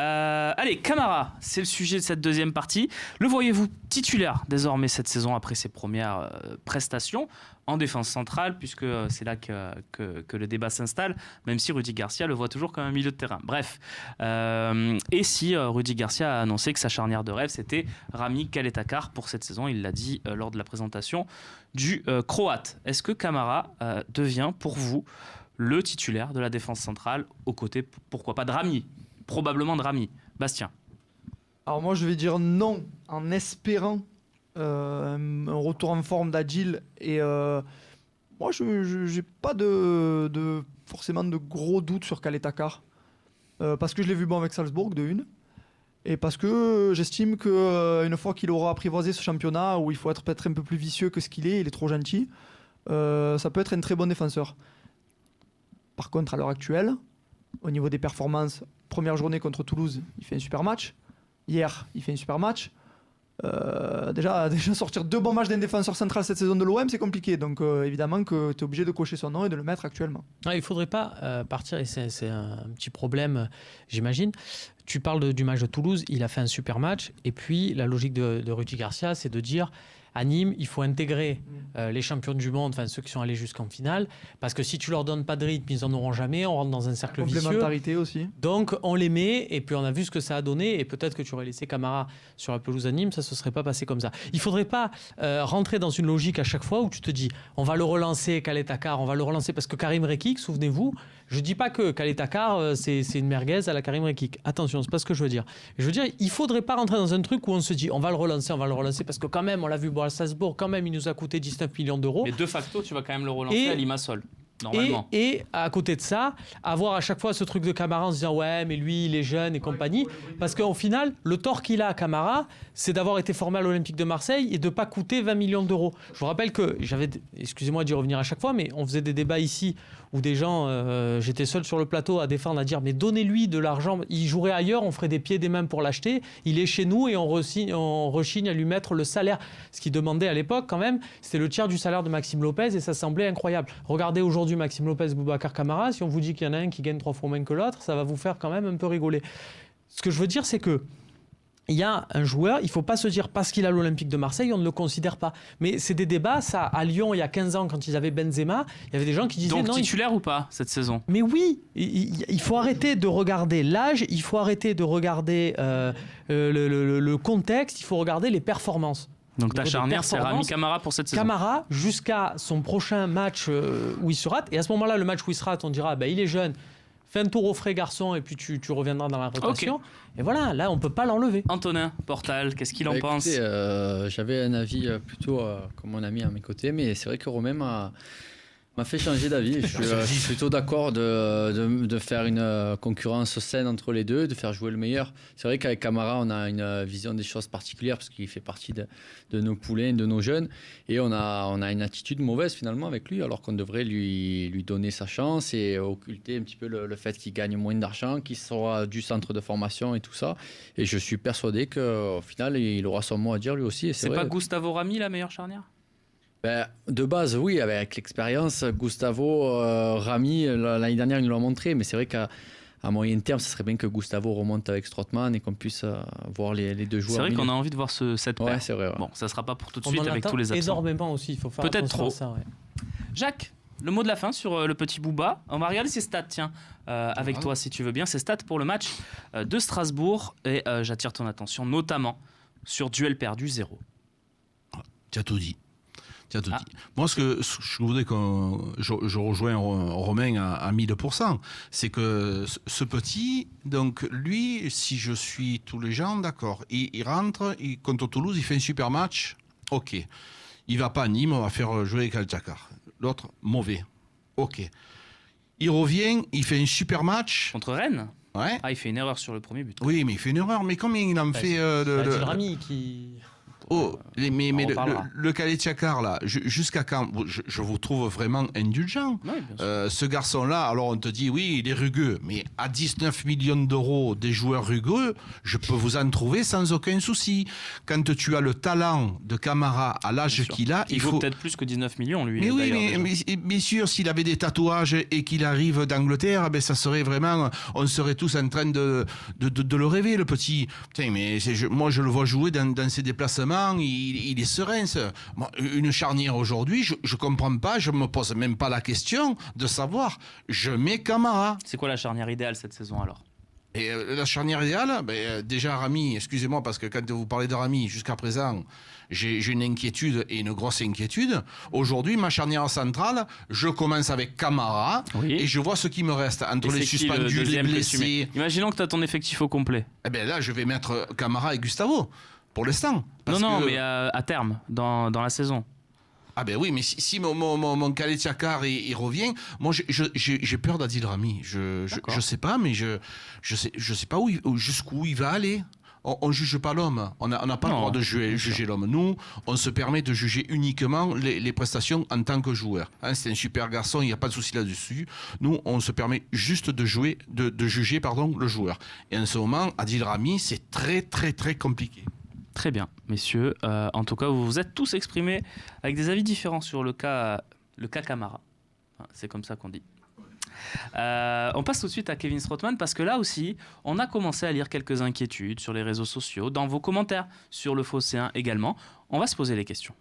Allez, Camara, c'est le sujet de cette deuxième partie. Le voyez-vous titulaire désormais cette saison après ses premières prestations en défense centrale, puisque c'est là que le débat s'installe, même si Rudy Garcia le voit toujours comme un milieu de terrain. Bref, et si Rudy Garcia a annoncé que sa charnière de rêve, c'était Rami Kaleta-Car pour cette saison, il l'a dit lors de la présentation du Croate. Est-ce que Camara devient pour vous le titulaire de la défense centrale aux côtés, pourquoi pas de Rami, probablement de Rami? Bastien. Alors moi je vais dire non, en espérant un retour en forme d'Adil. Et moi je n'ai pas forcément de gros doutes sur Kaleta-Car. Parce que je l'ai vu bon avec Salzbourg de une. Et parce que j'estime qu'une fois qu'il aura apprivoisé ce championnat, où il faut être peut-être un peu plus vicieux que ce qu'il est, il est trop gentil, ça peut être un très bon défenseur. Par contre, à l'heure actuelle, au niveau des performances, première journée contre Toulouse, il fait un super match. Hier, il fait un super match. Déjà sortir 2 bons matchs d'un défenseur central cette saison de l'OM, c'est compliqué. Donc évidemment que tu es obligé de cocher son nom et de le mettre actuellement. Il ne faudrait pas partir, et c'est un petit problème, j'imagine. Tu parles du match de Toulouse, il a fait un super match. Et puis la logique de Rudy Garcia, c'est de dire à Nîmes, il faut intégrer les champions du monde, enfin ceux qui sont allés jusqu'en finale, parce que si tu leur donnes pas de rythme, ils en auront jamais, on rentre dans un cercle vicieux. Complémentarité aussi. Donc on les met, et puis on a vu ce que ça a donné, et peut-être que tu aurais laissé Camara sur la pelouse à Nîmes, ça se serait pas passé comme ça. Il faudrait pas rentrer dans une logique à chaque fois où tu te dis, on va le relancer, Kaleta-Car, on va le relancer, parce que Karim Rekik, souvenez-vous, je dis pas que Kaleta-Car, c'est une merguez à la Karim Rekik. Attention, c'est pas ce que je veux dire. Je veux dire, il faudrait pas rentrer dans un truc où on se dit, on va le relancer, parce que quand même, on l'a vu à Salzbourg, quand même, il nous a coûté 19 millions d'euros. Mais de facto, tu vas quand même le relancer à Limassol. Normalement. Et à côté de ça, avoir à chaque fois ce truc de Camara en se disant ouais mais lui il est jeune et compagnie, parce qu'au final le tort qu'il a à Camara, c'est d'avoir été formé à l'Olympique de Marseille et de ne pas coûter 20 millions d'euros. Je vous rappelle que excusez-moi d'y revenir à chaque fois, mais on faisait des débats ici où des gens, j'étais seul sur le plateau à défendre, à dire mais donnez-lui de l'argent, il jouerait ailleurs, on ferait des pieds et des mains pour l'acheter, il est chez nous et on rechigne à lui mettre le salaire, ce qu'il demandait à l'époque quand même, c'était le tiers du salaire de Maxime Lopez et ça semblait incroyable. Regardez aujourd'hui Maxime Lopez, Boubacar Camara, si on vous dit qu'il y en a un qui gagne 3 fois moins que l'autre, ça va vous faire quand même un peu rigoler. Ce que je veux dire, c'est que il y a un joueur, il ne faut pas se dire parce qu'il a l'Olympique de Marseille, on ne le considère pas. Mais c'est des débats, ça, à Lyon, il y a 15 ans, quand ils avaient Benzema, il y avait des gens qui disaient... Donc non, titulaire ou pas, cette saison? Mais oui, il faut arrêter de regarder l'âge, il faut arrêter de regarder le contexte, il faut regarder les performances. Donc ta charnière, c'est Rami Camara pour cette saison. Camara, jusqu'à son prochain match où il se rate. Et à ce moment-là, le match où il se rate, on dira, il est jeune. Fais un tour au frais, garçon, et puis tu reviendras dans la rotation. Okay. Et voilà, là, on ne peut pas l'enlever. Antonin Portal, qu'est-ce qu'il en pense? J'avais un avis plutôt comme mon ami à mes côtés, mais c'est vrai que Romain m'a fait changer d'avis. Je suis plutôt d'accord de faire une concurrence saine entre les deux, de faire jouer le meilleur. C'est vrai qu'avec Camara, on a une vision des choses particulières parce qu'il fait partie de nos poulains, de nos jeunes. Et on a une attitude mauvaise finalement avec lui, alors qu'on devrait lui donner sa chance et occulter un petit peu le fait qu'il gagne moins d'argent, qu'il soit du centre de formation et tout ça. Et je suis persuadé qu'au final, il aura son mot à dire lui aussi. Et c'est pas Gustavo Rami la meilleure charnière? De base, oui, avec l'expérience, Gustavo, Rami, l'année dernière, il nous l'a montré, mais c'est vrai qu'à moyen terme, ce serait bien que Gustavo remonte avec Strootman et qu'on puisse voir les deux joueurs. C'est vrai qu'on a envie de voir cette paire. Ouais, c'est vrai. Ouais. Bon, ça ne sera pas pour tout de suite avec tous les absents. Énormément aussi, il faut faire peut-être trop. À ça, ouais. Jacques, le mot de la fin sur le petit Bouba. On va regarder ses stats, tiens, avec toi si tu veux bien. Ses stats pour le match de Strasbourg. Et j'attire ton attention notamment sur duel perdu 0. Tu as tout dit. Moi, ce que je voudrais je rejoins Romain à 1000%, c'est que ce petit, donc lui, si je suis tous les gens, d'accord, il rentre, contre Toulouse, il fait un super match, ok. Il va pas à Nîmes, on va faire jouer Kaleta-Car. L'autre, mauvais, ok. Il revient, il fait un super match. Contre Rennes? Ouais. Ah, il fait une erreur sur le premier but. Oui, mais il fait une erreur, mais combien il en fait C'est Rami qui... Mais on reparlera. le Khaled-Chakar, là, jusqu'à quand je vous trouve vraiment indulgent. Oui, bien sûr. Ce garçon-là, alors on te dit, oui, il est rugueux, mais à 19 millions d'euros des joueurs rugueux, je peux vous en trouver sans aucun souci. Quand tu as le talent de Camara à l'âge Bien sûr. qu'il a, Il vaut peut-être plus que 19 millions, lui. Mais oui, d'ailleurs, mais déjà. bien sûr, s'il avait des tatouages et qu'il arrive d'Angleterre, ben ça serait vraiment, on serait tous en train de le rêver, le petit. Putain, mais moi je le vois jouer dans ses déplacements, il est serein. Moi, une charnière aujourd'hui, je comprends pas, je me pose même pas la question de savoir. Je mets Camara. C'est quoi la charnière idéale cette saison alors? Et la charnière idéale, déjà Rami, excusez-moi, parce que quand vous parlez de Rami, jusqu'à présent, j'ai une inquiétude et une grosse inquiétude. Aujourd'hui, ma charnière centrale, je commence avec Camara Oui. et je vois ce qui me reste entre Et les c'est qui le suspendus, les deuxième que tu mets blessés. Imaginons que tu as ton effectif au complet. Eh bien là, je vais mettre Camara et Gustavo, pour l'instant. Parce Non, que- mais à terme, dans la saison. Ah ben oui, mais si mon Khaled-Chakar il revient, moi j'ai peur d'Adil Rami. D'accord. Je sais pas, mais je sais pas jusqu'où il va aller. On juge pas l'homme. On n'a pas le Non, droit de bien juger l'homme. Nous, on se permet de juger uniquement les prestations en tant que joueur. Hein, c'est un super garçon, il n'y a pas de souci là-dessus. Nous, on se permet juste de juger le joueur. Et en ce moment, Adil Rami, c'est très très très compliqué. Très bien, messieurs. En tout cas, vous vous êtes tous exprimés avec des avis différents sur le cas Camara. Enfin, c'est comme ça qu'on dit. On passe tout de suite à Kevin Strootman parce que là aussi, on a commencé à lire quelques inquiétudes sur les réseaux sociaux, dans vos commentaires sur le Phocéen également. On va se poser les questions.